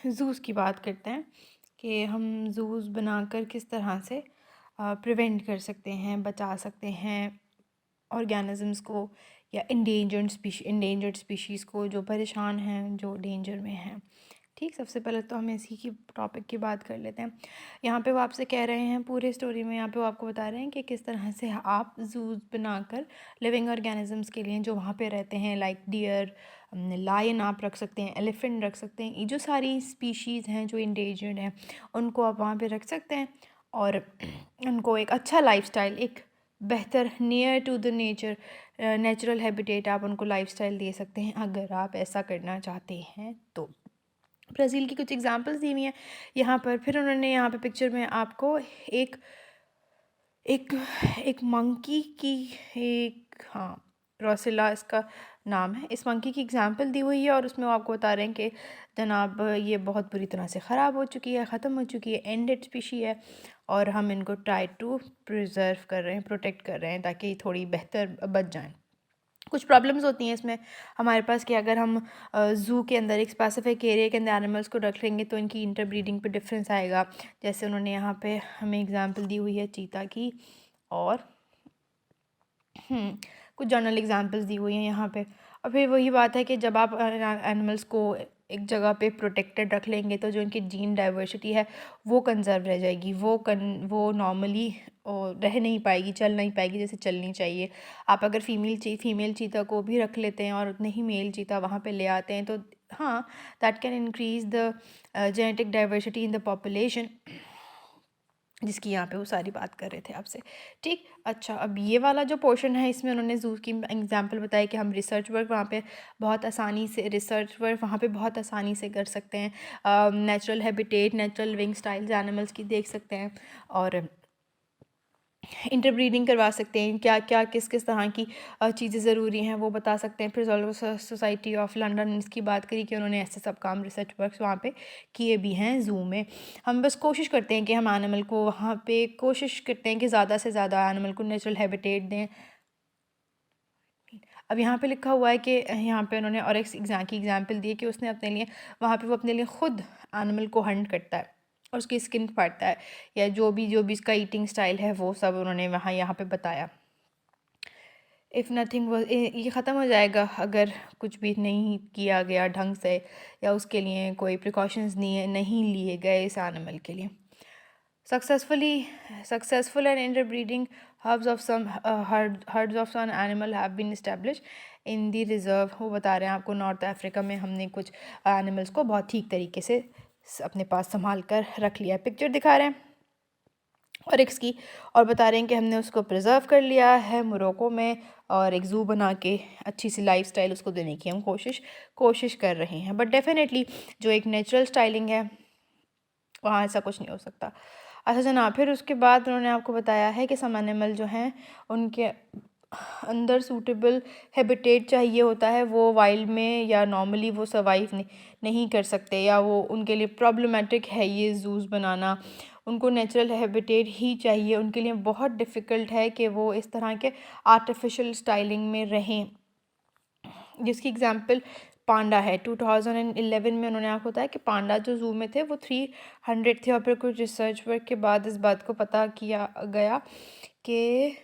ज़ूज़ की बात करते हैं कि हम ज़ूज़ बनाकर किस तरह से प्रिवेंट कर सकते हैं, बचा सकते हैं ऑर्गेनिज़म्स को या इंडेंजर्ड स्पीशीज़ को जो परेशान हैं, जो डेंजर में हैं। ठीक, सबसे पहले तो हम इसी की टॉपिक की बात कर लेते हैं। यहाँ पे वो आपसे कह रहे हैं पूरे स्टोरी में, यहाँ पे वो आपको बता रहे हैं कि किस तरह से आप ज़ूज़ बनाकर लिविंग ऑर्गेनिज़म्स के लिए जो वहाँ पे रहते हैं, लाइक डियर, लायन आप रख सकते हैं, एलिफेंट रख सकते हैं, ये जो सारी स्पीशीज़ हैं जो इंडेंजर्ड हैं उनको आप वहाँ पे रख सकते हैं और उनको एक अच्छा लाइफस्टाइल, एक बेहतर near to the natural habitat आप उनको लाइफस्टाइल दे सकते हैं अगर आप ऐसा करना चाहते हैं तो। ब्राज़ील की कुछ एग्जांपल्स दी हुई हैं यहाँ पर। फिर उन्होंने यहाँ पे पिक्चर में आपको एक एक एक मंकी की एक, हाँ, रोसिला इसका नाम है, इस मंकी की एग्जांपल दी हुई है और उसमें वो आपको बता रहे हैं कि जनाब ये बहुत बुरी तरह से ख़राब हो चुकी है, ख़त्म हो चुकी है, एंडेड स्पीशी है और हम इनको ट्राई टू प्रिजर्व कर रहे हैं, प्रोटेक्ट कर रहे हैं ताकि थोड़ी बेहतर बच जाएं। कुछ प्रॉब्लम्स होती हैं इसमें हमारे पास कि अगर हम ज़ू के अंदर एक स्पेसिफिक एरिया के अंदर एनिमल्स को रख लेंगे तो इनकी इंटरब्रीडिंग पे डिफरेंस आएगा। जैसे उन्होंने यहाँ पे हमें एग्जांपल दी हुई है चीता की और कुछ जर्नल एग्जांपल्स दी हुई हैं यहाँ पे। और फिर वही बात है कि जब आप एनिमल्स को एक जगह पे प्रोटेक्टेड रख लेंगे तो जो इनकी जीन डाइवर्सिटी है वो कंजर्व रह जाएगी, वो नॉर्मली रह नहीं पाएगी, चल नहीं पाएगी जैसे चलनी चाहिए। आप अगर फीमेल चीता को भी रख लेते हैं और उतने ही मेल चीता वहाँ पे ले आते हैं तो हाँ, that can increase the genetic diversity in the population, जिसकी यहाँ पे वो सारी बात कर रहे थे आपसे। ठीक, अच्छा, अब ये वाला जो पोर्शन है इसमें उन्होंने ज़ू की एग्जांपल बताया कि हम रिसर्च वर्क वहाँ पे बहुत आसानी से कर सकते हैं। Natural habitat, natural living styles animals की देख सकते हैं और इंटरब्रीडिंग करवा सकते हैं, क्या क्या किस किस तरह की चीज़ें ज़रूरी हैं वो बता सकते हैं। फिर जोलॉजिकल सोसाइटी ऑफ लंदन इसकी बात करी कि उन्होंने ऐसे सब काम, रिसर्च वर्क्स वहाँ पे किए भी हैं ज़ू में। हम बस कोशिश करते हैं कि हम एनिमल को वहाँ पे कोशिश करते हैं कि ज़्यादा से ज़्यादा एनिमल को नेचुरल हैबिटेट दें। अब यहाँ पे लिखा हुआ है कि यहाँ पे उन्होंने और एक एग्जाम्पल दी है कि उसने अपने लिए वहाँ पे वो अपने लिए ख़ुद एनिमल को हंट करता है और उसकी स्किन फाड़ता है या जो भी इसका ईटिंग स्टाइल है वो सब उन्होंने वहाँ यहाँ पे बताया। इफ़ नथिंग वो ये ख़त्म हो जाएगा अगर कुछ भी नहीं किया गया ढंग से या उसके लिए कोई प्रिकॉशंस नहीं लिए गए इस एनिमल के लिए। Successful and interbreeding herds of some animal have been established in the reserve। वो बता रहे हैं आपको नॉर्थ अफ्रीका में हमने कुछ एनिमल्स को बहुत ठीक तरीके से अपने पास संभाल कर रख लिया है। पिक्चर दिखा रहे हैं और इसकी और बता रहे हैं कि हमने उसको प्रिजर्व कर लिया है मोरक्को में और एक ज़ू बना के अच्छी सी लाइफस्टाइल उसको देने की हम कोशिश कर रहे हैं। बट डेफिनेटली जो एक नेचुरल स्टाइलिंग है वहाँ ऐसा कुछ नहीं हो सकता। अच्छा जनाब, फिर उसके बाद उन्होंने आपको बताया है कि सम एनिमल जो हैं उनके अंदर सूटेबल हैबिटेट चाहिए होता है, वो वाइल्ड में या नॉर्मली वो सर्वाइव नहीं कर सकते या वो उनके लिए प्रॉब्लमेटिक है ये ज़ूज़ बनाना। उनको नेचुरल हैबिटेट ही चाहिए, उनके लिए बहुत डिफ़िकल्ट है कि वो इस तरह के आर्टिफिशियल स्टाइलिंग में रहें। जिसकी एग्जांपल पांडा है। 2011 में उन्होंने आपको बताया कि पांडा जो ज़ू में थे वो 300 थे और फिर कुछ रिसर्च वर्क के बाद इस बात को पता किया गया कि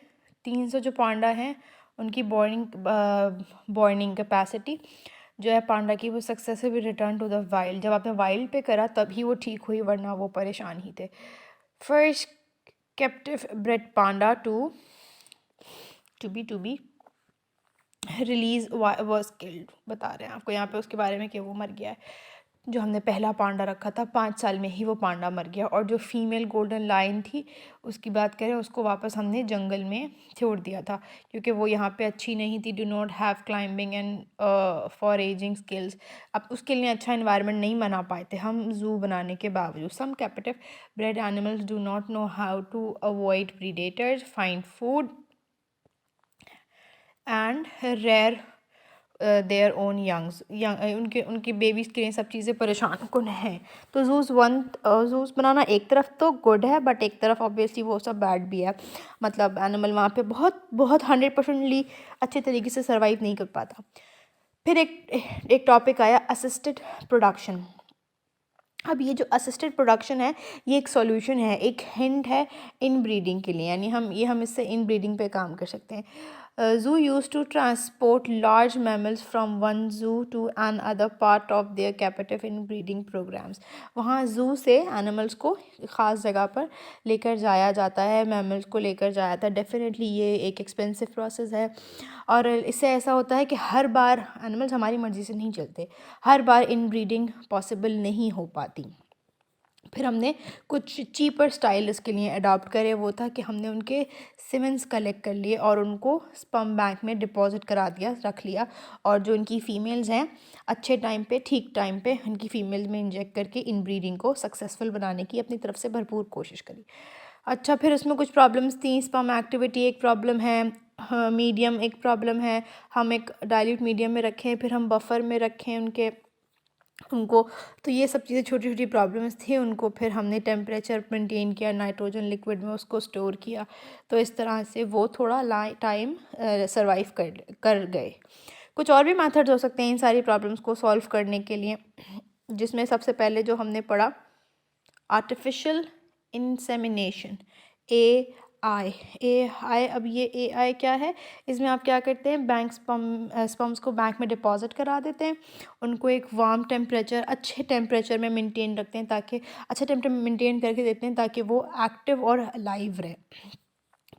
300 जो पांडा हैं उनकी बॉर्निंग कैपेसिटी जो है पांडा की वो successfully return to the wild. जब आपने वाइल्ड पे करा तभी वो ठीक हुई, वरना वो परेशान ही थे। First captive bred panda to be release was killed, बता रहे हैं आपको यहाँ पे उसके बारे में कि वो मर गया है। जो हमने पहला पांडा रखा था 5 साल में ही वो पांडा मर गया और जो फीमेल गोल्डन लायन थी उसकी बात करें उसको वापस हमने जंगल में छोड़ दिया था क्योंकि वो यहाँ पे अच्छी नहीं थी। Do not have climbing and for ageing skills. अब उसके लिए अच्छा इन्वायरमेंट नहीं बना पाए थे हम ज़ू बनाने के बावजूद। Some captive bred animals do not know how to avoid predators, find food and rear their own उनके बेबीज़ के लिए सब चीज़ें परेशान कुन हैं। तो ज़ूज़ बनाना एक तरफ तो गुड है बट एक तरफ ऑब्वियसली वो सब बैड भी है। मतलब एनिमल वहाँ पे बहुत बहुत 100% अच्छे तरीके से सर्वाइव नहीं कर पाता। फिर एक टॉपिक आया असिस्टेड प्रोडक्शन। अब ये जो असिस्टेड प्रोडक्शन है ये एक सॉल्यूशन है, एक हिंट है इन ब्रीडिंग के लिए, यानी हम इससे इन ब्रीडिंग पे काम कर सकते हैं। Zoo use to transport large mammals from one zoo to another part of their captive in breeding programs. वहाँ जू से एनिमल्स को ख़ास जगह पर लेकर जाया जाता है, मैमल्स को लेकर जाया जाता है। डेफिनेटली ये एक एक्सपेंसिव प्रोसेस है और इससे ऐसा होता है कि हर बार एनिमल्स हमारी मर्ज़ी से नहीं चलते, हर बार इन ब्रीडिंग पॉसिबल नहीं हो पाती। फिर हमने कुछ चीपर स्टाइल इसके लिए अडॉप्ट करे, वो था कि हमने उनके सीमेंस कलेक्ट कर लिए और उनको स्पर्म बैंक में डिपॉजिट करा दिया, रख लिया, और जो इनकी फ़ीमेल्स हैं अच्छे टाइम पे, ठीक टाइम पे उनकी फ़ीमेल्स में इंजेक्ट करके इन ब्रीडिंग को सक्सेसफुल बनाने की अपनी तरफ से भरपूर कोशिश करी। अच्छा, फिर उसमें कुछ प्रॉब्लम्स थी। स्पर्म एक्टिविटी एक प्रॉब्लम है, मीडियम एक प्रॉब्लम है। हम एक डाइल्यूट मीडियम में रखें, फिर हम बफर में रखें उनको, तो ये सब चीज़ें छोटी छोटी प्रॉब्लम्स थी। उनको फिर हमने टेम्परेचर मेंटेन किया, नाइट्रोजन लिक्विड में उसको स्टोर किया, तो इस तरह से वो थोड़ा टाइम सर्वाइव कर गए। कुछ और भी मेथड्स हो सकते हैं इन सारी प्रॉब्लम्स को सॉल्व करने के लिए, जिसमें सबसे पहले जो हमने पढ़ा आर्टिफिशियल इंसेमिनेशन, ए आई। अब ये AI क्या है, इसमें आप क्या करते हैं, स्पर्म्स को बैंक में डिपॉजिट करा देते हैं, उनको एक वार्म टेम्परेचर, अच्छे टेम्परेचर में मेंटेन रखते हैं, ताकि अच्छा टेम्परेचर मेंटेन करके देते हैं ताकि वो एक्टिव और लाइव रहे।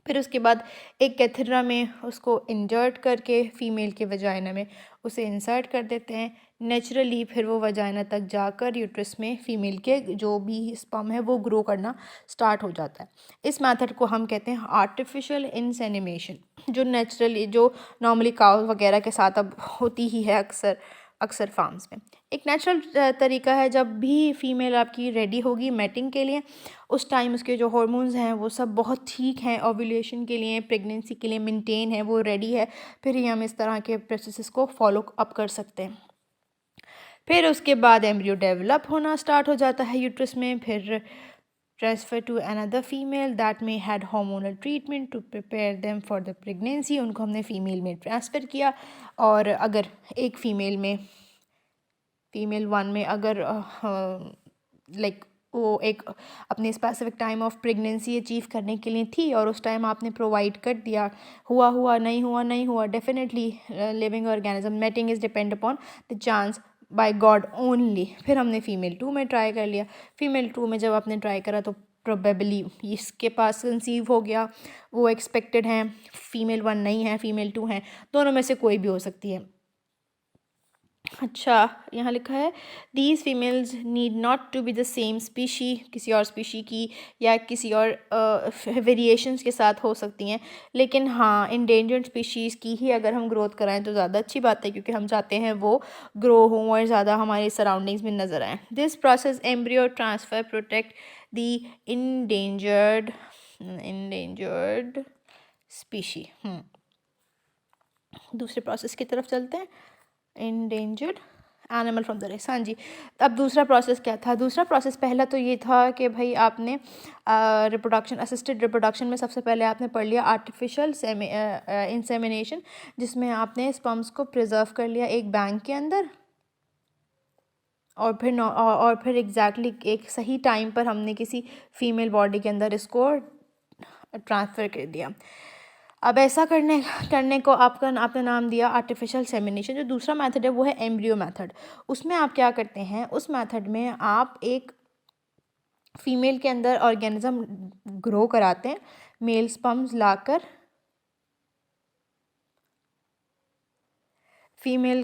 फिर उसके बाद एक कैथेड्रा में उसको इंजर्ट करके फीमेल के वजाइना में उसे इंसर्ट कर देते हैं नेचुरली। फिर वो वजाइना तक जाकर यूट्रस में फ़ीमेल के जो भी स्पर्म है वो ग्रो करना स्टार्ट हो जाता है। इस मेथड को हम कहते हैं आर्टिफिशियल इंसेमिनेशन, जो नेचुरली, जो नॉर्मली काउ वगैरह के साथ अब होती ही है अक्सर फार्म्स में। एक नेचुरल तरीका है, जब भी फ़ीमेल आपकी रेडी होगी मैटिंग के लिए, उस टाइम उसके जो हार्मोन्स हैं वो सब बहुत ठीक हैं, ओव्यूलेशन के लिए, प्रेगनेंसी के लिए मेंटेन है, वो रेडी है, फिर ही हम इस तरह के प्रोसेस को फॉलो अप कर सकते हैं। फिर उसके बाद एम्ब्रियो डेवलप होना स्टार्ट हो जाता है यूट्रस में, फिर transfer to another female that में had hormonal treatment to prepare them for the pregnancy. उनको हमने फ़ीमेल में ट्रांसफ़र किया, और अगर एक फीमेल वन में अगर लाइक वो एक अपने specific time of pregnancy achieve करने के लिए थी और उस टाइम आपने प्रोवाइड कर दिया, हुआ नहीं हुआ, definitely living organism mating is depend upon the chance by God only. फिर हमने फ़ीमेल 2 में ट्राई कर लिया। फ़ीमेल 2 में जब आपने ट्राई करा तो प्रोबेबली इसके पास कंसीव हो गया, वो एक्सपेक्टेड हैं, फ़ीमेल 1 नहीं है, फ़ीमेल 2 हैं, दोनों में से कोई भी हो सकती है। अच्छा, यहाँ लिखा है these females need not to be the same species, किसी और स्पीशी की या किसी और वेरिएशंस के साथ हो सकती हैं, लेकिन हाँ इंडेंजर्ड स्पीशीज़ की ही अगर हम ग्रोथ कराएं तो ज़्यादा अच्छी बात है, क्योंकि हम चाहते हैं वो ग्रो हों और ज़्यादा हमारे सराउंडिंग्स में नज़र आएँ। This process embryo transfer protect the endangered species. दूसरे प्रोसेस की तरफ चलते हैं, endangered animal from the race. हाँ जी, अब दूसरा प्रोसेस क्या था? दूसरा प्रोसेस, पहला तो ये था कि भाई आपने रिप्रोडक्शन, असिस्टेड रिप्रोडक्शन में सबसे पहले आपने पढ़ लिया आर्टिफिशियल इंसेमिनेशन, जिसमें आपने स्पर्म्स को प्रिजर्व कर लिया एक बैंक के अंदर, और फिर एग्जैक्टली एक सही टाइम पर हमने किसी फीमेल बॉडी के अंदर इसको ट्रांसफ़र कर दिया। अब ऐसा करने को आपने नाम दिया आर्टिफिशियल सेमिनेशन। जो दूसरा मेथड है वो है एम्ब्रियो मेथड। उसमें आप क्या करते हैं, उस मेथड में आप एक फीमेल के अंदर ऑर्गेनिज्म ग्रो कराते हैं, मेल स्पर्म्स लाकर फीमेल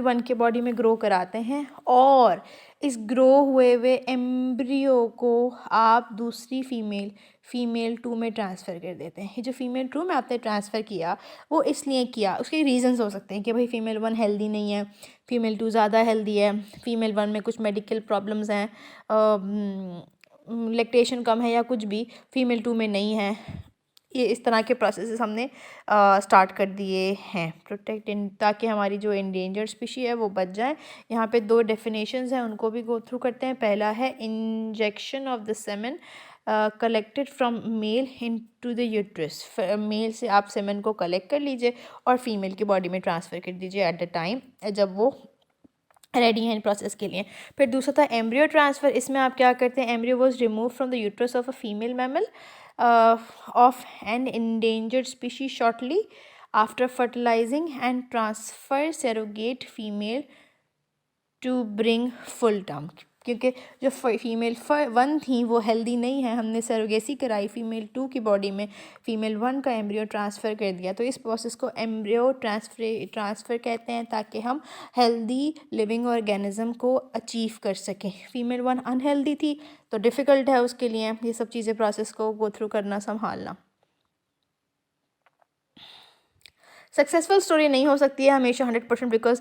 1 के बॉडी में ग्रो कराते हैं, और इस ग्रो हुए एम्ब्रियो को आप दूसरी फीमेल 2 में ट्रांसफ़र कर देते हैं। ये जो फीमेल 2 में आपने ट्रांसफ़र किया वो इसलिए किया, उसके रीज़न्स हो सकते हैं कि भाई फीमेल 1 हेल्दी नहीं है, फीमेल 2 ज़्यादा हेल्दी है, फीमेल 1 में कुछ मेडिकल प्रॉब्लम्स हैं, लैक्टेशन कम है या कुछ भी, फीमेल 2 में नहीं है। ये इस तरह के प्रोसेसेस हमने स्टार्ट कर दिए हैं प्रोटेक्ट ताकि हमारी जो इंडेंजर्ड स्पीशी है वो बच जाए। यहाँ पे 2 डेफिनेशंस हैं, उनको भी गो थ्रू करते हैं। पहला है injection of the semen collected from male into the uterus. Male से आप सेमेन को कलेक्ट कर लीजिए और फीमेल की बॉडी में ट्रांसफ़र कर दीजिए एट द टाइम जब वो रेडी हैं प्रोसेस के लिए। फिर दूसरा था एम्ब्रियो ट्रांसफ़र। इसमें आप क्या करते हैं, embryo was remove from the uterus of a female mammal of an endangered species shortly after fertilising and transfer surrogate female to bring full term. क्योंकि जो फीमेल 1 थी वो हेल्दी नहीं है, हमने सरोगेसी कराई फीमेल 2 की बॉडी में, फीमेल 1 का एम्ब्रियो ट्रांसफ़र कर दिया। तो इस प्रोसेस को एम्ब्रियो ट्रांसफ़र कहते हैं, ताकि हम हेल्दी लिविंग ऑर्गेनिज्म को अचीव कर सकें। फीमेल 1 अनहेल्दी थी तो डिफ़िकल्ट है उसके लिए ये सब चीज़ें प्रोसेस को गो थ्रू करना, संभालना। सक्सेसफुल स्टोरी नहीं हो सकती है हमेशा 100%, बिकॉज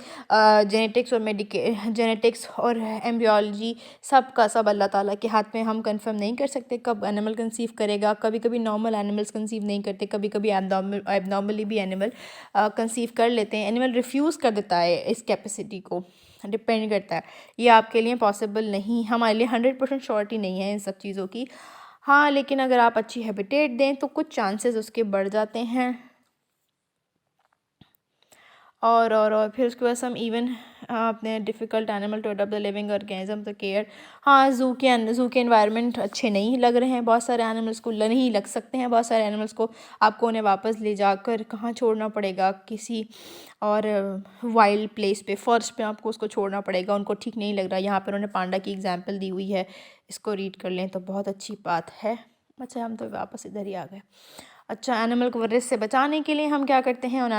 जेनेटिक्स और एम्ब्रियोलॉजी सब का सब अल्लाह ताला के हाथ में। हम कंफर्म नहीं कर सकते कब एनिमल कंसीव करेगा। कभी कभी नॉर्मल एनिमल्स कंसीव नहीं करते, कभी कभी एबनॉर्मली भी एनिमल कंसीव कर लेते हैं। एनिमल रिफ्यूज़ कर देता है इस कैपेसिटी को, डिपेंड करता है। ये आपके लिए पॉसिबल नहीं, हमारे लिए 100% श्योरिटी नहीं है इन सब चीज़ों की। हाँ, लेकिन अगर आप अच्छी हैबिटेट दें तो कुछ चांसेस उसके बढ़ जाते हैं। और फिर उसके बाद हम इवन अपने difficult animal to adopt the living organism the care. हाँ, ज़ू के एनवायरनमेंट अच्छे नहीं लग रहे हैं, बहुत सारे एनिमल्स को नहीं लग सकते हैं। बहुत सारे एनिमल्स को आपको उन्हें वापस ले जाकर कहाँ छोड़ना पड़ेगा, किसी और वाइल्ड प्लेस पे, फॉरेस्ट पे आपको उसको छोड़ना पड़ेगा। उनको ठीक नहीं लग रहा। यहाँ पर उन्होंने पांडा की एग्जाम्पल दी हुई है, इसको रीड कर लें तो बहुत अच्छी बात है। अच्छा, हम तो वापस इधर ही आ गए। अच्छा, एनिमल को रिस्क से बचाने के लिए हम क्या करते हैं, उन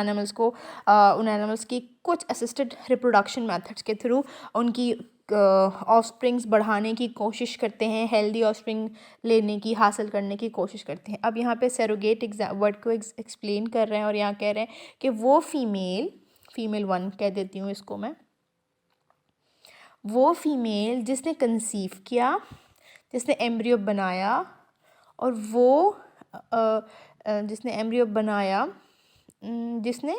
एनिमल्स की कुछ असिस्टेड रिप्रोडक्शन मेथड्स के थ्रू उनकी ऑफस्प्रिंग्स बढ़ाने की कोशिश करते हैं, हेल्दी ऑफस्प्रिंग लेने की, हासिल करने की कोशिश करते हैं। अब यहाँ पे सरोगेट वर्ड को एक्सप्लेन कर रहे हैं और यहाँ कह रहे हैं कि वो फीमेल 1 कह देती हूँ इसको मैं, वो फीमेल जिसने कंसीव किया, जिसने एम्ब्रियो बनाया, और वो जिसने एम्ब्रियो बनाया, जिसने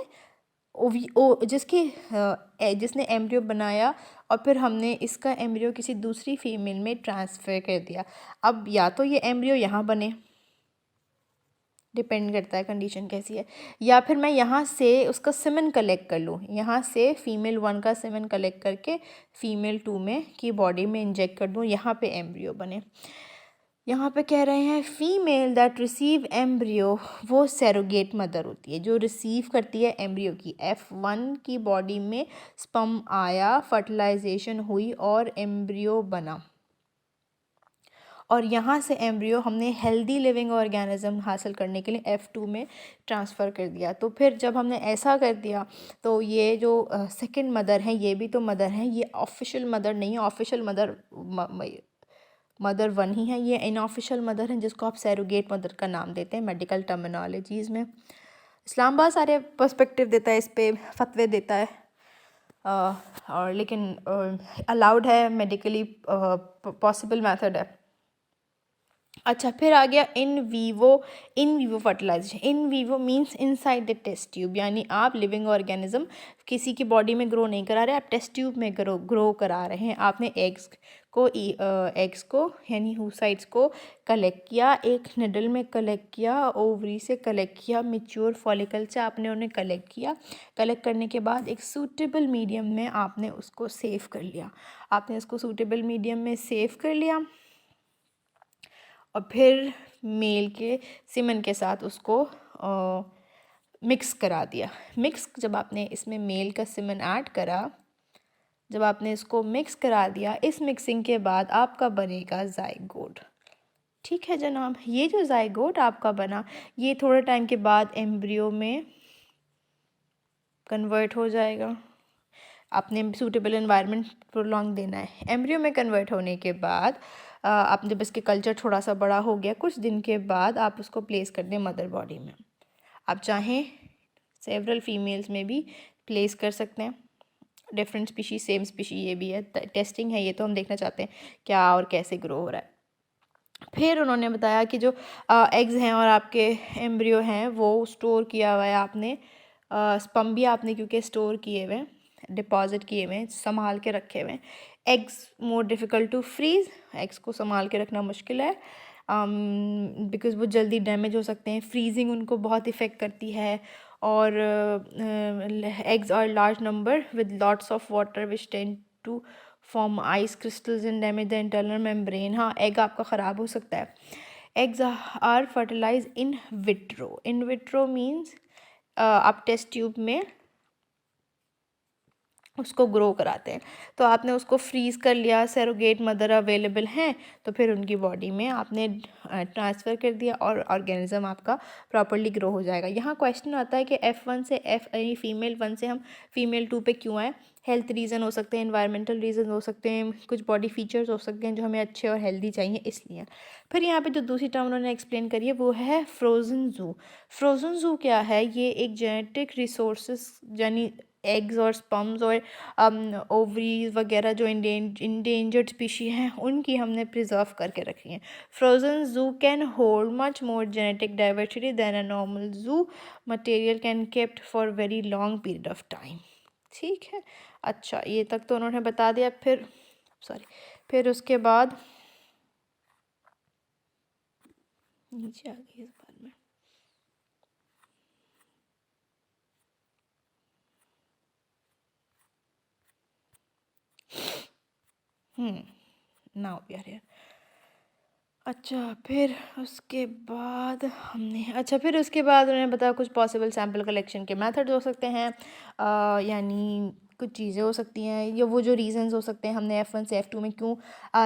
जिसने एम्ब्रियो बनाया और फिर हमने इसका एम्ब्रियो किसी दूसरी फीमेल में ट्रांसफ़र कर दिया। अब या तो ये एम्ब्रियो यहाँ बने, डिपेंड करता है कंडीशन कैसी है, या फिर मैं यहाँ से उसका सीमेन कलेक्ट कर लूँ, यहाँ से फीमेल 1 का सीमेन कलेक्ट करके फीमेल 2 में की बॉडी में इंजेक्ट कर दूँ, यहाँ पे एम्ब्रियो बने। यहाँ पे कह रहे हैं फीमेल दैट रिसीव एम्ब्रियो, वो सरोगेट मदर होती है जो रिसीव करती है एम्ब्रियो की। F1 की बॉडी में स्पर्म आया, फर्टिलाइजेशन हुई और एम्ब्रियो बना, और यहाँ से एम्ब्रियो हमने हेल्दी लिविंग ऑर्गेनिज्म हासिल करने के लिए F2 में ट्रांसफ़र कर दिया। तो फिर जब हमने ऐसा कर दिया तो ये जो सेकंड मदर हैं, ये भी तो मदर हैं, ये ऑफिशियल मदर नहीं है। ऑफिशियल मदर 1 ही है, ये इनऑफिशियल मदर हैं जिसको आप सरोगेट मदर का नाम देते हैं मेडिकल टर्मिनोलॉजीज़ में। इस्लाम बहुत सारे पर्सपेक्टिव देता है, इस पर फतवे देता है, और लेकिन अलाउड है, मेडिकली पॉसिबल मेथड है। अच्छा, फिर आ गया in vivo fertilisation. In vivo means inside the test tube, यानी आप लिविंग ऑर्गेनिज्म किसी की बॉडी में ग्रो नहीं करा रहे, आप टेस्ट ट्यूब में ग्रो करा रहे हैं। आपने एग्स को यानी oocytes को कलेक्ट किया, एक निडल में कलेक्ट किया, ओवरी से कलेक्ट किया, मैच्योर फॉलिकल से आपने उन्हें कलेक्ट किया। कलेक्ट करने के बाद एक सूटेबल मीडियम में आपने उसको सेव कर लिया। आपने उसको सूटेबल मीडियम में सेव कर लिया और फिर मेल के सीमेन के साथ उसको मिक्स करा दिया। जब आपने इसमें मेल का सीमेन ऐड करा, जब आपने इसको मिक्स करा दिया, इस मिक्सिंग के बाद आपका बनेगा ज़ाइगोट। ठीक है जनाब, ये जो ज़ाइगोट आपका बना, ये थोड़े टाइम के बाद एम्ब्रियो में कन्वर्ट हो जाएगा। आपने सूटेबल एनवायरनमेंट प्रोलॉन्ग देना है। एम्ब्रियो में कन्वर्ट होने के बाद आप जब इसके कल्चर थोड़ा सा बड़ा हो गया, कुछ दिन के बाद आप उसको प्लेस कर दें मदर बॉडी में। आप चाहें सेवरल फीमेल्स में भी प्लेस कर सकते हैं, डिफरेंट स्पीशीज सेम स्पीशी, ये भी है, टेस्टिंग है ये, तो हम देखना चाहते हैं क्या और कैसे ग्रो हो रहा है। फिर उन्होंने बताया कि जो एग्स हैं और आपके एम्ब्रियो हैं वो स्टोर किया हुआ है आपने, स्पर्म भी आपने क्योंकि स्टोर किए हुए, डिपॉजिट किए हुए, संभाल के रखे हुए। Eggs more difficult to freeze, eggs को संभाल के रखना मुश्किल है बिकॉज़ वो जल्दी डैमेज हो सकते हैं। फ्रीजिंग उनको बहुत इफ़ेक्ट करती है, और eggs are large number with lots of water which tend to form ice crystals and damage the internal membrane. हाँ, एग आपका ख़राब हो सकता है। Eggs are fertilise in vitro. In vitro means आप टेस्ट ट्यूब में उसको ग्रो कराते हैं। तो आपने उसको फ्रीज़ कर लिया, सरोगेट मदर अवेलेबल हैं, तो फिर उनकी बॉडी में आपने ट्रांसफ़र कर दिया और ऑर्गेनिज्म आपका प्रॉपर्ली ग्रो हो जाएगा। यहाँ क्वेश्चन आता है कि F1 से यानी फीमेल 1 से हम फीमेल 2 पे क्यों आए। हेल्थ रीज़न हो सकते हैं, एनवायरमेंटल रीज़न हो सकते हैं, कुछ बॉडी फीचर्स हो सकते हैं जो हमें अच्छे और हेल्दी चाहिए, इसलिए। फिर यहाँ पे जो दूसरी टर्म उन्होंने एक्सप्लेन करी है वो है फ्रोज़न ज़ू। फ्रोज़न ज़ू क्या है? ये एक जेनेटिक रिसोर्सेज यानी एग्स और स्पर्म्स और ओवरीज वगैरह जो इंडेंजर्ड स्पीशी हैं उनकी हमने प्रिजर्व करके रखी हैं। Frozen zoo can hold much more genetic diversity than a normal zoo. Material can kept for very long period of time. ठीक है, अच्छा, ये तक तो उन्होंने बता दिया। फिर उसके बाद नीचे आ गई इस बार में। Now we are here. फिर उसके बाद उन्होंने बताया कुछ पॉसिबल सैम्पल कलेक्शन के मेथड्स हो सकते हैं, यानी कुछ चीज़ें हो सकती हैं, या वो जो रीजंस हो सकते हैं हमने F1 से F2 में क्यों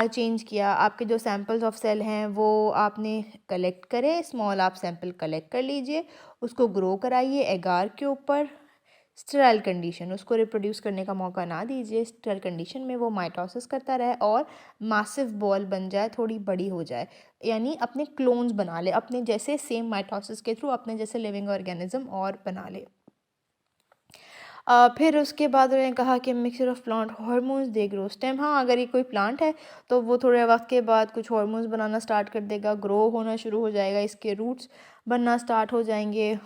चेंज किया। आपके जो सैम्पल्स ऑफ सेल हैं वो आपने कलेक्ट करें, स्मॉल आप सैम्पल कलेक्ट कर लीजिए, उसको ग्रो कराइए एगार के ऊपर। स्टेराइल कंडीशन, उसको रिप्रोड्यूस करने का मौका ना दीजिए। स्टेराइल कंडीशन में वो माइटोसिस करता रहे और मासिव बॉल बन जाए, थोड़ी बड़ी हो जाए, यानी अपने क्लोन्स बना ले, अपने जैसे सेम माइटोसिस के थ्रू अपने जैसे लिविंग ऑर्गेनिज्म और बना ले। फिर उसके बाद उन्होंने कहा कि mixture of plant hormones they grow stem. हाँ, अगर ये कोई प्लांट है तो वो थोड़े वक्त के बाद कुछ हार्मोन्स बनाना स्टार्ट कर देगा, ग्रो होना शुरू हो जाएगा, इसके रूट्स बनना स्टार्ट हो जाएंगे।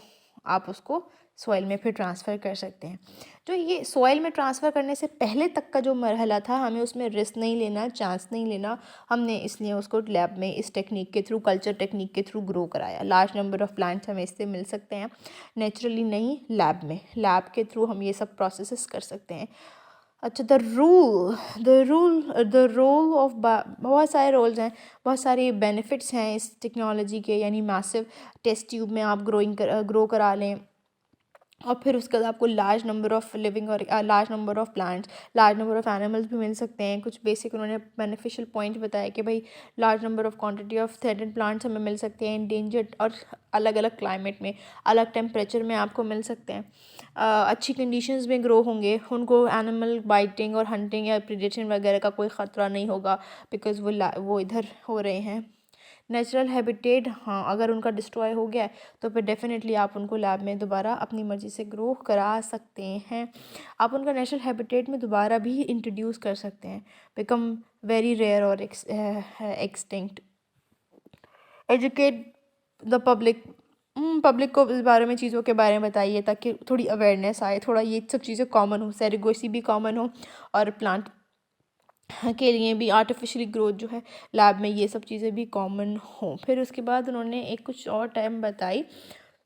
आप उसको सॉइल में फिर ट्रांसफ़र कर सकते हैं। जो ये सॉइल में ट्रांसफ़र करने से पहले तक का जो मरहला था, हमें उसमें रिस्क नहीं लेना, चांस नहीं लेना, हमने इसलिए उसको लैब में इस टेक्निक के थ्रू, कल्चर टेक्निक के थ्रू ग्रो कराया। लार्ज नंबर ऑफ प्लांट्स हमें इससे मिल सकते हैं, नेचुरली नहीं, लैब में, लैब के थ्रू हम ये सब प्रोसेसेस कर सकते हैं। अच्छा, द रोल ऑफ, बहुत सारे रोल्स हैं, बहुत सारे बेनिफिट्स हैं इस टेक्नोलॉजी के, यानी मैसिव टेस्ट ट्यूब में आप ग्रो करा लें, और फिर उसके बाद आपको लार्ज नंबर ऑफ लिविंग और large number of plants, large number of animals भी मिल सकते हैं। कुछ बेसिक उन्होंने बेनिफिशियल पॉइंट बताया कि भाई large number of quantity of threatened plants हमें मिल सकते हैं, इंडेंजर्ड, और अलग अलग क्लाइमेट में, अलग टेम्परेचर में आपको मिल सकते हैं। अच्छी कंडीशंस में ग्रो होंगे, उनको एनिमल बाइटिंग और हंटिंग या प्रेडेशन वगैरह का कोई ख़तरा नहीं होगा, बिकॉज़ वो इधर हो रहे हैं। नेचुरल हैबिटेट, हाँ, अगर उनका डिस्ट्रॉय हो गया है तो फिर डेफिनेटली आप उनको लैब में दोबारा अपनी मर्ज़ी से ग्रो करा सकते हैं। आप उनका नेचुरल हैबिटेट में दोबारा भी इंट्रोड्यूस कर सकते हैं, बिकम वेरी रेयर और extinct. Educate the public, public को इस बारे में, चीज़ों के बारे में बताइए ताकि थोड़ी अवेयरनेस आए, थोड़ा ये सब चीज़ें कॉमन हो, सेरिगोसी भी कॉमन हो, और प्लांट के लिए भी आर्टिफिशियली ग्रोथ जो है लैब में, ये सब चीज़ें भी कॉमन हों। फिर उसके बाद उन्होंने एक कुछ और टर्म बताई,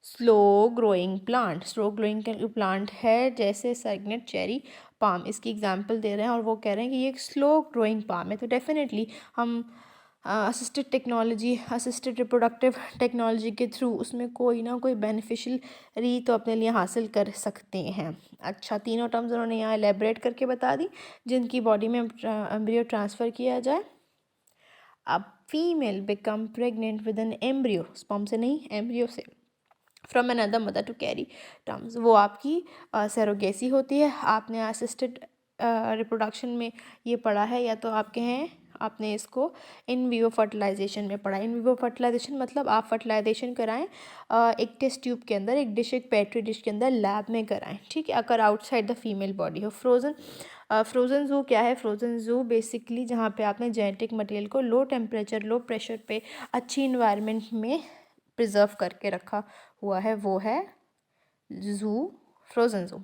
slow growing plant. Slow growing plant है जैसे सैगनेट, चेरी, पाम, इसकी एग्जांपल दे रहे हैं, और वो कह रहे हैं कि ये एक स्लो ग्रोइंग पाम है। तो डेफिनेटली हम असिस्टेड रिप्रोडक्टिव टेक्नोलॉजी के थ्रू उसमें कोई ना कोई बेनिफिशियरी तो अपने लिए हासिल कर सकते हैं। अच्छा, तीनों टर्म्स उन्होंने यहाँ एलेबरेट करके बता दी, जिनकी बॉडी में एम्ब्रियो ट्रांसफ़र किया जाए। अब female become pregnant with an embryo, sperm से नहीं, एम्ब्रियो से, from another mother to carry terms, वो आपकी सरोगेसी होती है। आपने असिस्टेड रिप्रोडक्शन में ये पढ़ा है, या तो आपके हैं, आपने इसको इन विवो फर्टिलाइजेशन में पढ़ा। इन विवो फर्टिलाइजेशन मतलब आप फर्टिलाइजेशन कराएं एक टेस्ट ट्यूब के अंदर, एक पेट्री डिश के अंदर, लैब में कराएं, ठीक है, अगर आउटसाइड द फीमेल बॉडी हो। फ्रोज़न ज़ू क्या है? फ्रोज़न ज़ू बेसिकली जहाँ पे आपने जेनेटिक मटेरियल को लो टेम्परेचर, लो प्रेशर पे, अच्छी इन्वायरमेंट में प्रिजर्व करके रखा हुआ है, वो है ज़ू, फ्रोज़न ज़ू।